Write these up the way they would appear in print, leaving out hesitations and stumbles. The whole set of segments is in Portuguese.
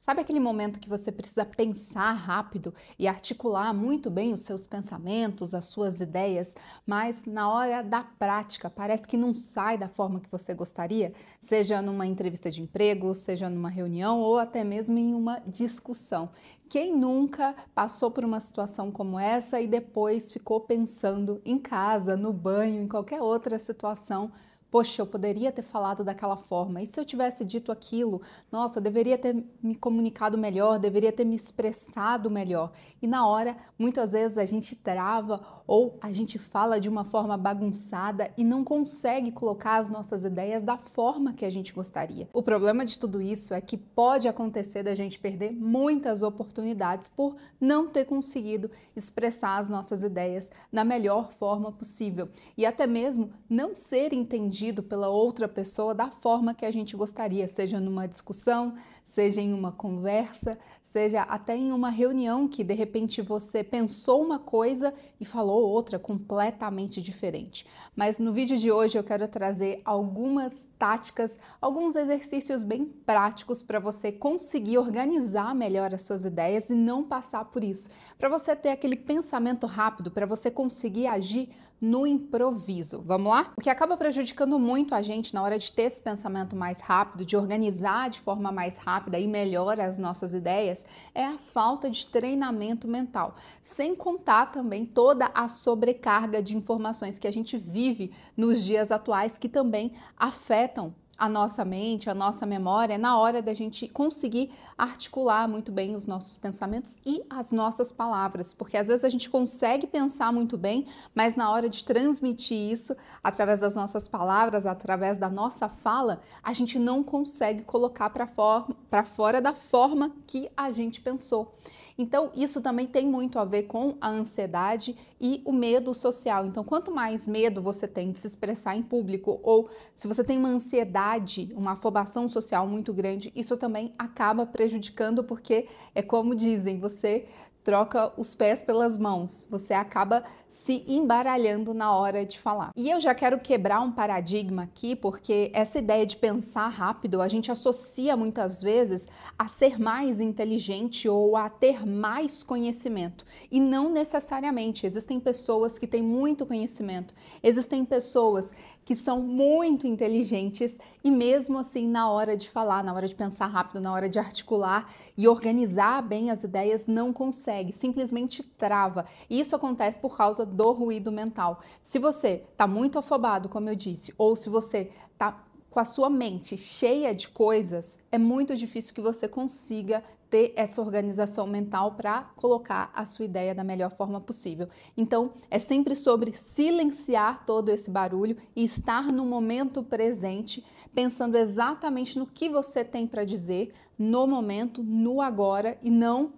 Sabe aquele momento que você precisa pensar rápido e articular muito bem os seus pensamentos, as suas ideias, mas na hora da prática parece que não sai da forma que você gostaria? Seja numa entrevista de emprego, seja numa reunião ou até mesmo em uma discussão. Quem nunca passou por uma situação como essa e depois ficou pensando em casa, no banho, em qualquer outra situação? Poxa, eu poderia ter falado daquela forma. E se eu tivesse dito aquilo? Nossa, eu deveria ter me comunicado melhor, deveria ter me expressado melhor. E na hora, muitas vezes a gente trava ou a gente fala de uma forma bagunçada e não consegue colocar as nossas ideias da forma que a gente gostaria. O problema de tudo isso é que pode acontecer da gente perder muitas oportunidades por não ter conseguido expressar as nossas ideias da melhor forma possível e até mesmo não ser entendido pela outra pessoa da forma que a gente gostaria, seja numa discussão, seja em uma conversa, seja até em uma reunião que de repente você pensou uma coisa e falou outra completamente diferente. Mas no vídeo de hoje eu quero trazer algumas táticas, alguns exercícios bem práticos para você conseguir organizar melhor as suas ideias e não passar por isso, para você ter aquele pensamento rápido, para você conseguir agir no improviso. Vamos lá? O que acaba prejudicando muito a gente na hora de ter esse pensamento mais rápido, de organizar de forma mais rápida e melhor as nossas ideias, é a falta de treinamento mental. Sem contar também toda a sobrecarga de informações que a gente vive nos dias atuais que também afetam a nossa mente, a nossa memória, na hora da gente conseguir articular muito bem os nossos pensamentos e as nossas palavras, porque às vezes a gente consegue pensar muito bem, mas na hora de transmitir isso através das nossas palavras, através da nossa fala, a gente não consegue colocar para fora da forma que a gente pensou. Então, isso também tem muito a ver com a ansiedade e o medo social. Então, quanto mais medo você tem de se expressar em público ou se você tem uma ansiedade, uma afobação social muito grande, isso também acaba prejudicando porque é como dizem, você troca os pés pelas mãos, você acaba se embaralhando na hora de falar. E eu já quero quebrar um paradigma aqui, porque essa ideia de pensar rápido, a gente associa muitas vezes a ser mais inteligente ou a ter mais conhecimento. E não necessariamente. Existem pessoas que têm muito conhecimento, existem pessoas que são muito inteligentes e mesmo assim na hora de falar, na hora de pensar rápido, na hora de articular e organizar bem as ideias, não consegue, simplesmente trava. E isso acontece por causa do ruído mental. Se você está muito afobado, como eu disse, ou se você está com a sua mente cheia de coisas, é muito difícil que você consiga ter essa organização mental para colocar a sua ideia da melhor forma possível. Então, é sempre sobre silenciar todo esse barulho e estar no momento presente, pensando exatamente no que você tem para dizer no momento, no agora e não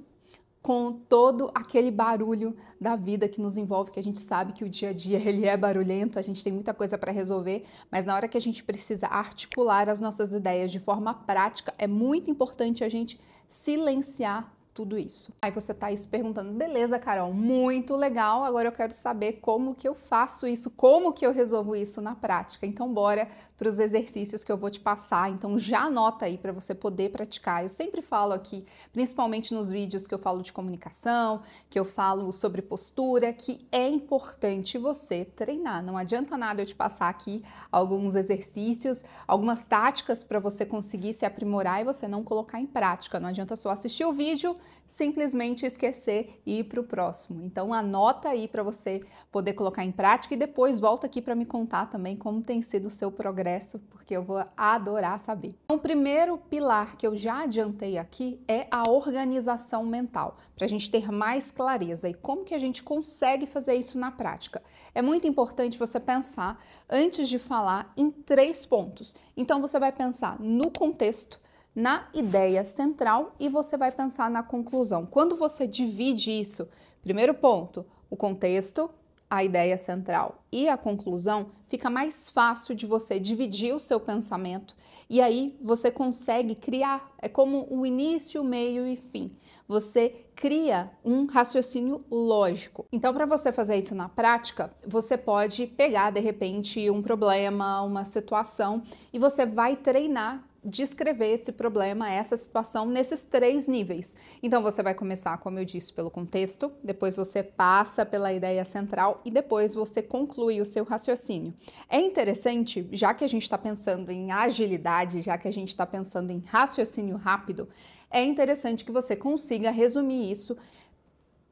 com todo aquele barulho da vida que nos envolve, que a gente sabe que o dia a dia ele é barulhento, a gente tem muita coisa para resolver, mas na hora que a gente precisa articular as nossas ideias de forma prática, é muito importante a gente silenciar tudo isso. Aí você tá aí se perguntando, beleza, Carol, muito legal, agora eu quero saber como que eu faço isso, como que eu resolvo isso na prática. Então bora para os exercícios que eu vou te passar, então já anota aí para você poder praticar. Eu sempre falo aqui, principalmente nos vídeos que eu falo de comunicação, que eu falo sobre postura, que é importante você treinar. Não adianta nada eu te passar aqui alguns exercícios, algumas táticas para você conseguir se aprimorar e você não colocar em prática. Não adianta só assistir o vídeo, simplesmente esquecer e ir para o próximo. Então anota aí para você poder colocar em prática e depois volta aqui para me contar também como tem sido o seu progresso, porque eu vou adorar saber. Então, o primeiro pilar que eu já adiantei aqui é a organização mental, para a gente ter mais clareza. E como que a gente consegue fazer isso na prática? É muito importante você pensar, antes de falar, em 3 pontos. Então você vai pensar no contexto, na ideia central e você vai pensar na conclusão. Quando você divide isso, primeiro ponto, o contexto, a ideia central e a conclusão, fica mais fácil de você dividir o seu pensamento e aí você consegue criar, é como o início, meio e fim. Você cria um raciocínio lógico. Então, para você fazer isso na prática, você pode pegar, de repente, um problema, uma situação e você vai treinar descrever esse problema, essa situação, nesses 3 níveis. Então, você vai começar, como eu disse, pelo contexto, depois você passa pela ideia central e depois você conclui o seu raciocínio. É interessante, já que a gente está pensando em agilidade, já que a gente está pensando em raciocínio rápido, é interessante que você consiga resumir isso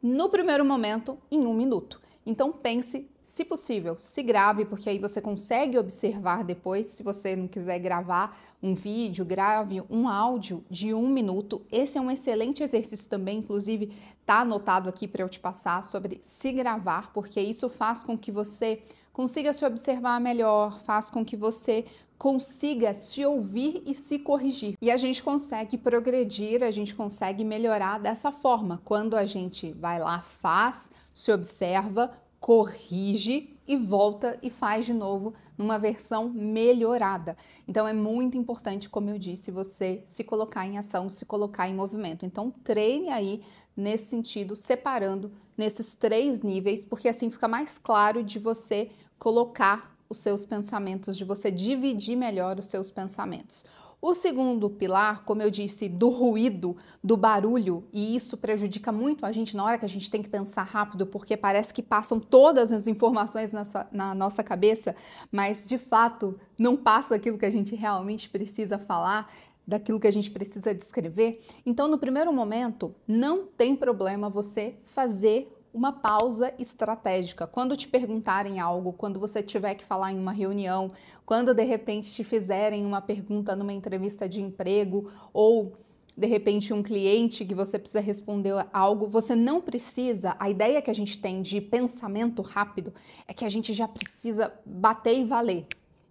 no primeiro momento em 1 minuto. Então pense, se possível, se grave, porque aí você consegue observar depois. Se você não quiser gravar um vídeo, grave um áudio de 1 minuto. Esse é um excelente exercício também, inclusive tá anotado aqui para eu te passar sobre se gravar, porque isso faz com que você consiga se observar melhor, faz com que você consiga se ouvir e se corrigir. E a gente consegue progredir, a gente consegue melhorar dessa forma. Quando a gente vai lá, faz, se observa, corrige e volta e faz de novo numa versão melhorada. Então é muito importante, como eu disse, você se colocar em ação, se colocar em movimento. Então treine aí nesse sentido, separando nesses 3 níveis, porque assim fica mais claro de você colocar os seus pensamentos, de você dividir melhor os seus pensamentos. O segundo pilar, como eu disse, do ruído, do barulho, e isso prejudica muito a gente na hora que a gente tem que pensar rápido, porque parece que passam todas as informações na nossa cabeça, mas de fato não passa aquilo que a gente realmente precisa falar, daquilo que a gente precisa descrever. Então, no primeiro momento, não tem problema você fazer uma pausa estratégica. Quando te perguntarem algo, quando você tiver que falar em uma reunião, quando de repente te fizerem uma pergunta numa entrevista de emprego ou de repente um cliente que você precisa responder algo, você não precisa, a ideia que a gente tem de pensamento rápido é que a gente já precisa bater e valer.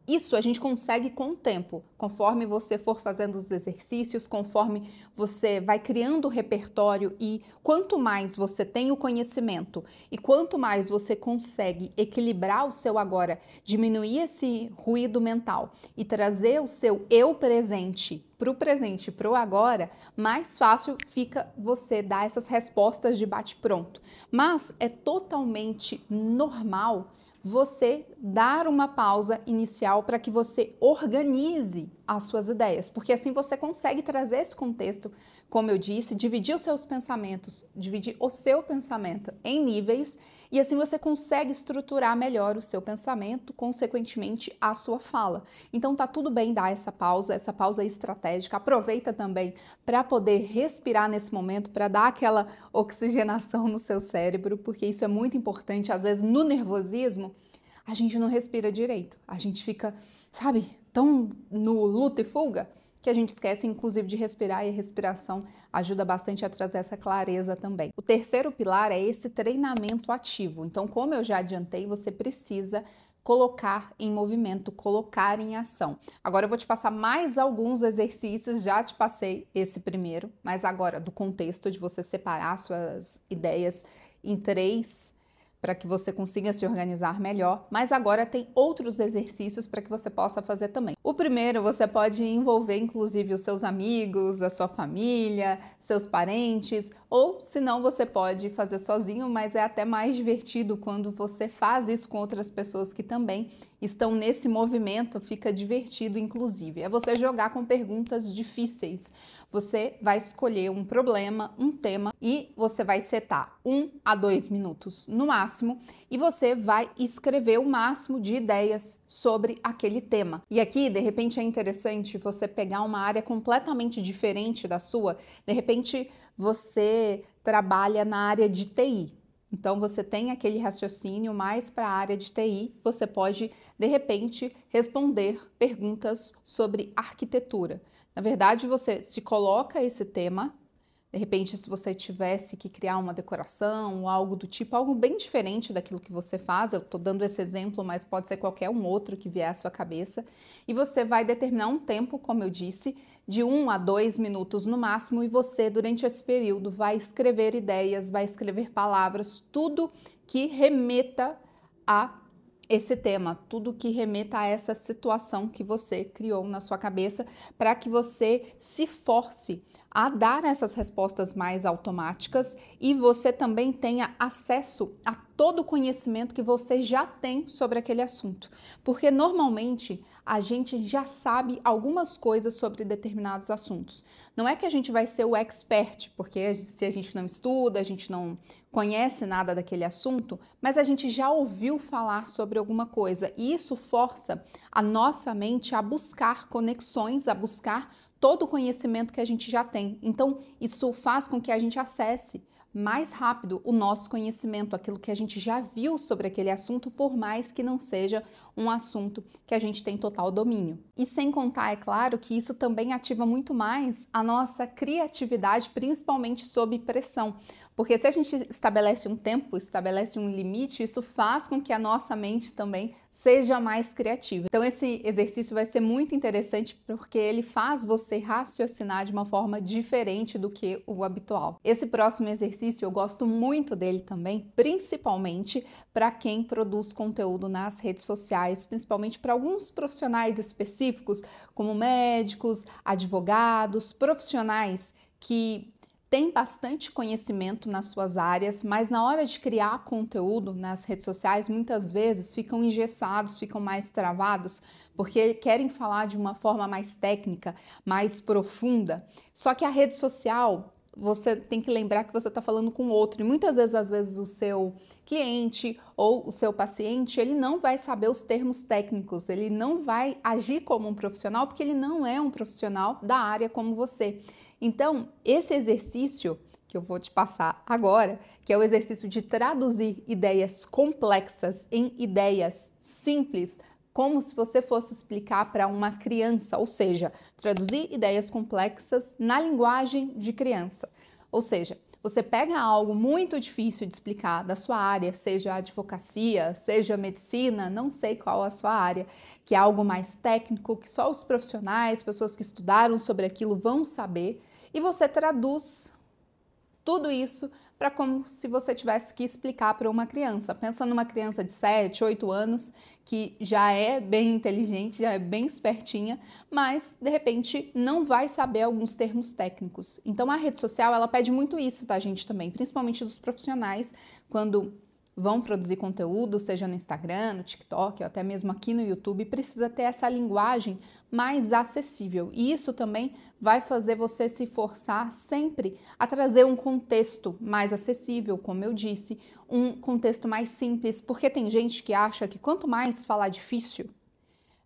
Isso a gente consegue com o tempo, conforme você for fazendo os exercícios, conforme você vai criando o repertório e quanto mais você tem o conhecimento e quanto mais você consegue equilibrar o seu agora, diminuir esse ruído mental e trazer o seu eu presente, para o agora, mais fácil fica você dar essas respostas de bate-pronto. Mas é totalmente normal você dar uma pausa inicial para que você organize as suas ideias, porque assim você consegue trazer esse contexto, como eu disse, dividir os seus pensamentos, dividir o seu pensamento em níveis e assim você consegue estruturar melhor o seu pensamento, consequentemente a sua fala. Então tá tudo bem dar essa pausa estratégica. Aproveita também para poder respirar nesse momento, para dar aquela oxigenação no seu cérebro, porque isso é muito importante. Às vezes no nervosismo a gente não respira direito, a gente fica, sabe, tão no luta e fuga que a gente esquece, inclusive, de respirar, e a respiração ajuda bastante a trazer essa clareza também. O terceiro pilar é esse treinamento ativo. Então, como eu já adiantei, você precisa colocar em movimento, colocar em ação. Agora eu vou te passar mais alguns exercícios, já te passei esse primeiro, mas agora do contexto de você separar suas ideias em 3 para que você consiga se organizar melhor, mas agora tem outros exercícios para que você possa fazer também. O primeiro, você pode envolver inclusive os seus amigos, a sua família, seus parentes, ou se não, você pode fazer sozinho, mas é até mais divertido quando você faz isso com outras pessoas que também estão nesse movimento, fica divertido inclusive. É você jogar com perguntas difíceis. Você vai escolher um problema, um tema e você vai setar 1 a 2 minutos no máximo e você vai escrever o máximo de ideias sobre aquele tema. E aqui, de repente, é interessante você pegar uma área completamente diferente da sua. De repente, você trabalha na área de TI. Então, você tem aquele raciocínio mais para a área de TI, você pode, de repente, responder perguntas sobre arquitetura. Na verdade, você se coloca esse tema, de repente, se você tivesse que criar uma decoração ou algo do tipo, algo bem diferente daquilo que você faz, eu estou dando esse exemplo, mas pode ser qualquer um outro que vier à sua cabeça, e você vai determinar um tempo, como eu disse, de 1 a 2 minutos no máximo, e você, durante esse período, vai escrever ideias, vai escrever palavras, tudo que remeta a esse tema, tudo que remeta a essa situação que você criou na sua cabeça, para que você se force a dar essas respostas mais automáticas e você também tenha acesso a todo o conhecimento que você já tem sobre aquele assunto. Porque normalmente a gente já sabe algumas coisas sobre determinados assuntos. Não é que a gente vai ser o expert, porque se a gente não estuda, a gente não conhece nada daquele assunto, mas a gente já ouviu falar sobre alguma coisa. E isso força a nossa mente a buscar conexões, a buscar todo o conhecimento que a gente já tem. Então, isso faz com que a gente acesse mais rápido o nosso conhecimento, aquilo que a gente já viu sobre aquele assunto, por mais que não seja um assunto que a gente tem total domínio. E sem contar, é claro, que isso também ativa muito mais a nossa criatividade, principalmente sob pressão. Porque se a gente estabelece um tempo, estabelece um limite, isso faz com que a nossa mente também seja mais criativa. Então esse exercício vai ser muito interessante porque ele faz você raciocinar de uma forma diferente do que o habitual. Esse próximo exercício eu gosto muito dele também, principalmente para quem produz conteúdo nas redes sociais, principalmente para alguns profissionais específicos, como médicos, advogados, profissionais que tem bastante conhecimento nas suas áreas, mas na hora de criar conteúdo nas redes sociais, muitas vezes ficam engessados, ficam mais travados, porque querem falar de uma forma mais técnica, mais profunda. Só que a rede social, você tem que lembrar que você está falando com outro, e muitas vezes, às vezes, o seu cliente ou o seu paciente, ele não vai saber os termos técnicos, ele não vai agir como um profissional, porque ele não é um profissional da área como você. Então, esse exercício que eu vou te passar agora, que é o exercício de traduzir ideias complexas em ideias simples, como se você fosse explicar para uma criança, ou seja, traduzir ideias complexas na linguagem de criança. Ou seja, você pega algo muito difícil de explicar da sua área, seja advocacia, seja medicina, não sei qual a sua área, que é algo mais técnico, que só os profissionais, pessoas que estudaram sobre aquilo vão saber, e você traduz tudo isso para como se você tivesse que explicar para uma criança. Pensa numa criança de 7, 8 anos que já é bem inteligente, já é bem espertinha, mas de repente não vai saber alguns termos técnicos. Então a rede social, ela pede muito isso da gente também, principalmente dos profissionais, quando vão produzir conteúdo, seja no Instagram, no TikTok, ou até mesmo aqui no YouTube, precisa ter essa linguagem mais acessível. E isso também vai fazer você se forçar sempre a trazer um contexto mais acessível, como eu disse, um contexto mais simples, porque tem gente que acha que quanto mais falar difícil,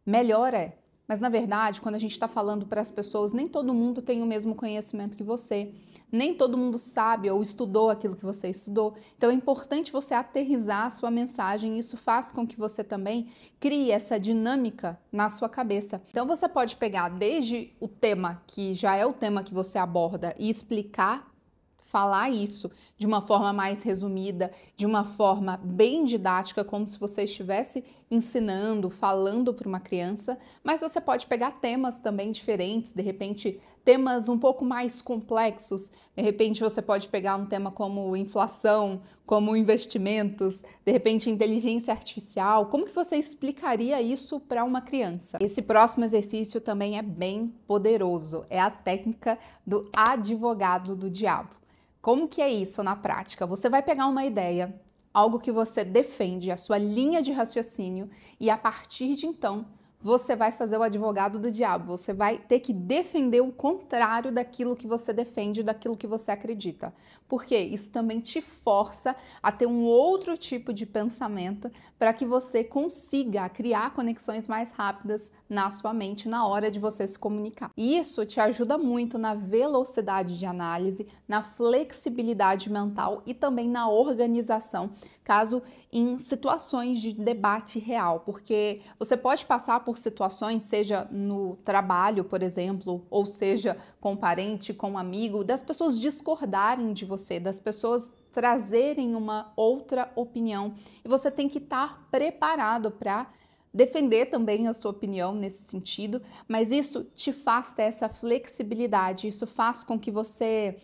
melhor é. Mas, na verdade, quando a gente está falando para as pessoas, nem todo mundo tem o mesmo conhecimento que você, nem todo mundo sabe ou estudou aquilo que você estudou. Então, é importante você aterrissar a sua mensagem, e isso faz com que você também crie essa dinâmica na sua cabeça. Então, você pode pegar desde o tema, que já é o tema que você aborda, e explicar, falar isso de uma forma mais resumida, de uma forma bem didática, como se você estivesse ensinando, falando para uma criança, mas você pode pegar temas também diferentes, de repente temas um pouco mais complexos, de repente você pode pegar um tema como inflação, como investimentos, de repente inteligência artificial. Como que você explicaria isso para uma criança? Esse próximo exercício também é bem poderoso, é a técnica do advogado do diabo. Como que é isso na prática? Você vai pegar uma ideia, algo que você defende, a sua linha de raciocínio, e a partir de então, você vai fazer o advogado do diabo. Você vai ter que defender o contrário daquilo que você defende, daquilo que você acredita. Porque isso também te força a ter um outro tipo de pensamento para que você consiga criar conexões mais rápidas na sua mente na hora de você se comunicar. E isso te ajuda muito na velocidade de análise, na flexibilidade mental e também na organização, caso em situações de debate real, porque você pode passar por situações, seja no trabalho, por exemplo, ou seja com um parente, com um amigo, das pessoas discordarem de você, das pessoas trazerem uma outra opinião, e você tem que estar preparado para defender também a sua opinião nesse sentido, mas isso te faz ter essa flexibilidade, isso faz com que você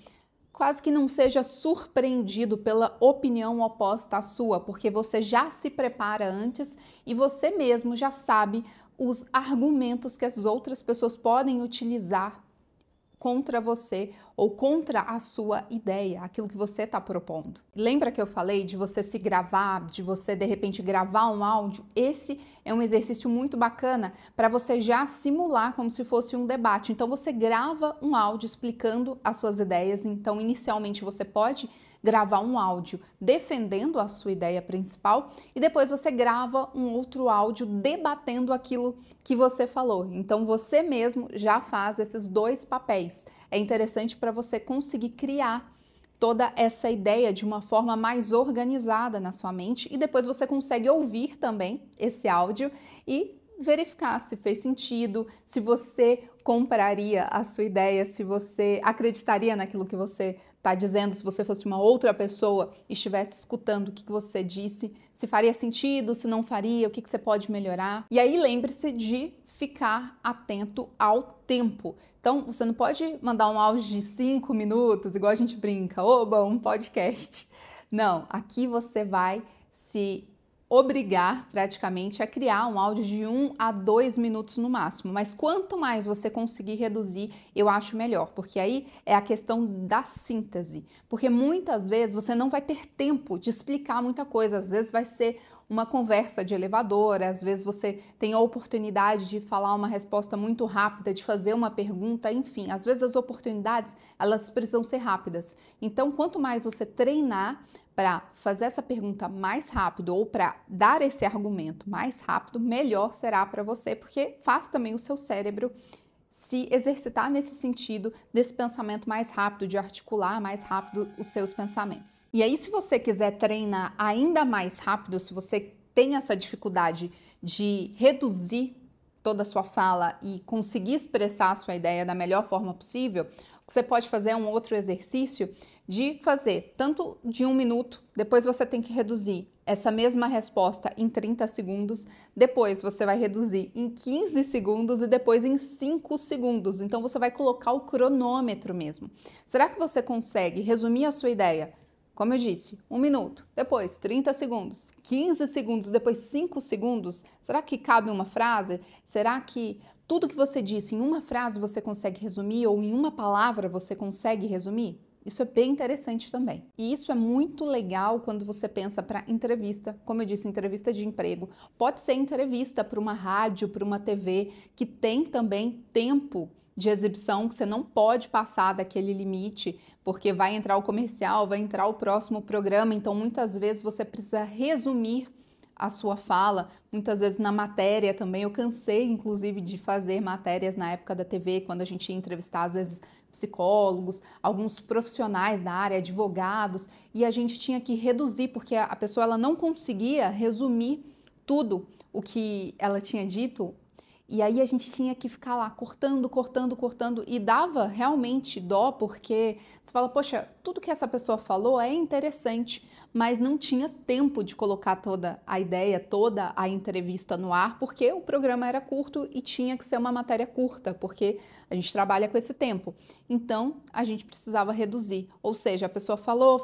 quase que não seja surpreendido pela opinião oposta à sua, porque você já se prepara antes e você mesmo já sabe os argumentos que as outras pessoas podem utilizar contra você ou contra a sua ideia, aquilo que você está propondo. Lembra que eu falei de você se gravar, de você de repente gravar um áudio? Esse é um exercício muito bacana para você já simular como se fosse um debate. Então você grava um áudio explicando as suas ideias. Então inicialmente você pode gravar um áudio defendendo a sua ideia principal e depois você grava um outro áudio debatendo aquilo que você falou. Então você mesmo já faz esses dois papéis. É interessante para você conseguir criar toda essa ideia de uma forma mais organizada na sua mente e depois você consegue ouvir também esse áudio e verificar se fez sentido, se você compraria a sua ideia, se você acreditaria naquilo que você está dizendo, se você fosse uma outra pessoa e estivesse escutando o que você disse, se faria sentido, se não faria, o que você pode melhorar. E aí lembre-se de ficar atento ao tempo. Então, você não pode mandar um áudio de 5 minutos, igual a gente brinca, oba, um podcast. Não, aqui você vai se obrigar praticamente a criar um áudio de 1 a 2 minutos no máximo, mas quanto mais você conseguir reduzir, eu acho melhor, porque aí é a questão da síntese, porque muitas vezes você não vai ter tempo de explicar muita coisa, às vezes vai ser uma conversa de elevador, às vezes você tem a oportunidade de falar uma resposta muito rápida, de fazer uma pergunta, enfim, às vezes as oportunidades, elas precisam ser rápidas. Então, quanto mais você treinar para fazer essa pergunta mais rápido ou para dar esse argumento mais rápido, melhor será para você, porque faz também o seu cérebro se exercitar nesse sentido, desse pensamento mais rápido, de articular mais rápido os seus pensamentos. E aí, se você quiser treinar ainda mais rápido, se você tem essa dificuldade de reduzir toda a sua fala e conseguir expressar a sua ideia da melhor forma possível, o que você pode fazer é um outro exercício de fazer tanto de 1 minuto, depois você tem que reduzir essa mesma resposta em 30 segundos, depois você vai reduzir em 15 segundos e depois em 5 segundos. Então você vai colocar o cronômetro mesmo. Será que você consegue resumir a sua ideia? Como eu disse, 1 minuto, depois 30 segundos, 15 segundos, depois 5 segundos. Será que cabe uma frase? Será que tudo que você disse em uma frase você consegue resumir ou em uma palavra você consegue resumir? Isso é bem interessante também. E isso é muito legal quando você pensa para entrevista, como eu disse, entrevista de emprego. Pode ser entrevista para uma rádio, para uma TV, que tem também tempo de exibição, que você não pode passar daquele limite, porque vai entrar o comercial, vai entrar o próximo programa, então muitas vezes você precisa resumir a sua fala, muitas vezes na matéria também. Eu cansei, inclusive, de fazer matérias na época da TV, quando a gente ia entrevistar, às vezes, psicólogos, alguns profissionais da área, advogados, e a gente tinha que reduzir, porque a pessoa ela não conseguia resumir tudo o que ela tinha dito, e aí a gente tinha que ficar lá cortando, e dava realmente dó, porque você fala, poxa, tudo que essa pessoa falou é interessante, mas não tinha tempo de colocar toda a ideia, toda a entrevista no ar, porque o programa era curto e tinha que ser uma matéria curta, porque a gente trabalha com esse tempo. Então, a gente precisava reduzir, ou seja, a pessoa falou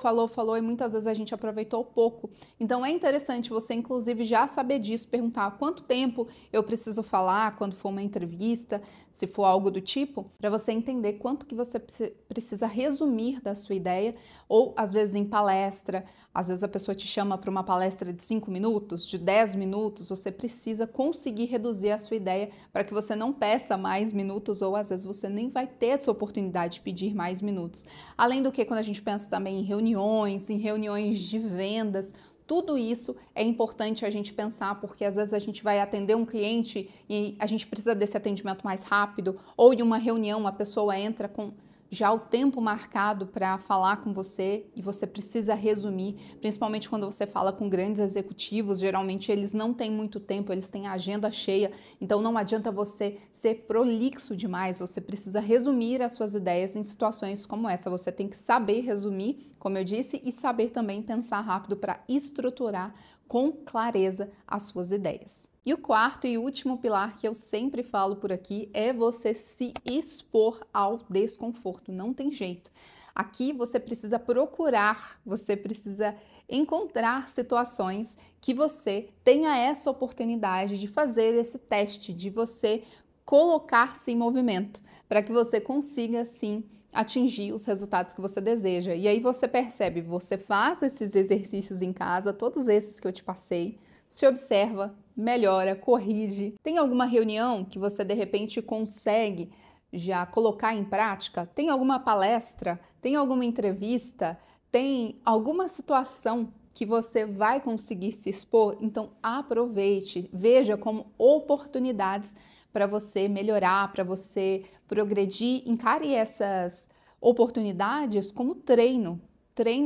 e muitas vezes a gente aproveitou pouco. Então, é interessante você, inclusive, já saber disso, perguntar quanto tempo eu preciso falar quando for uma entrevista, se for algo do tipo, para você entender quanto que você precisa resumir da sua ideia, ou às vezes em palestra, às vezes a pessoa te chama para uma palestra de 5 minutos, de 10 minutos, você precisa conseguir reduzir a sua ideia para que você não peça mais minutos, ou às vezes você nem vai ter essa oportunidade de pedir mais minutos. Além do que, quando a gente pensa também em reuniões de vendas, tudo isso é importante a gente pensar, porque às vezes a gente vai atender um cliente e a gente precisa desse atendimento mais rápido, ou em uma reunião a pessoa entra com já o tempo marcado para falar com você e você precisa resumir, principalmente quando você fala com grandes executivos, geralmente eles não têm muito tempo, eles têm a agenda cheia, então não adianta você ser prolixo demais, você precisa resumir as suas ideias em situações como essa, você tem que saber resumir, como eu disse, e saber também pensar rápido para estruturar com clareza as suas ideias. E o quarto e último pilar que eu sempre falo por aqui é você se expor ao desconforto, não tem jeito. Aqui você precisa procurar, você precisa encontrar situações que você tenha essa oportunidade de fazer esse teste, de você colocar-se em movimento, para que você consiga, sim, atingir os resultados que você deseja. E aí você percebe, você faz esses exercícios em casa, todos esses que eu te passei, se observa, melhora, corrige. Tem alguma reunião que você de repente consegue já colocar em prática? Tem alguma palestra? Tem alguma entrevista? Tem alguma situação que você vai conseguir se expor? Então aproveite, veja como oportunidades para você melhorar, para você progredir, encare essas oportunidades como treino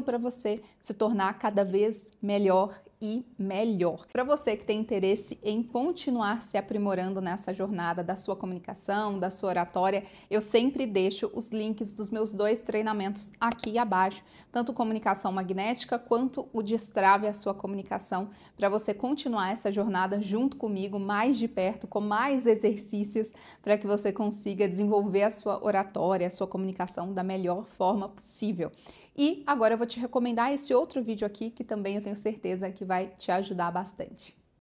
para você se tornar cada vez melhor e melhor. Para você que tem interesse em continuar se aprimorando nessa jornada da sua comunicação, da sua oratória, eu sempre deixo os links dos meus 2 treinamentos aqui abaixo, tanto comunicação magnética quanto o Destrave a sua comunicação, para você continuar essa jornada junto comigo, mais de perto, com mais exercícios, para que você consiga desenvolver a sua oratória, a sua comunicação da melhor forma possível. E agora eu vou te recomendar esse outro vídeo aqui, que também eu tenho certeza que vai te ajudar bastante.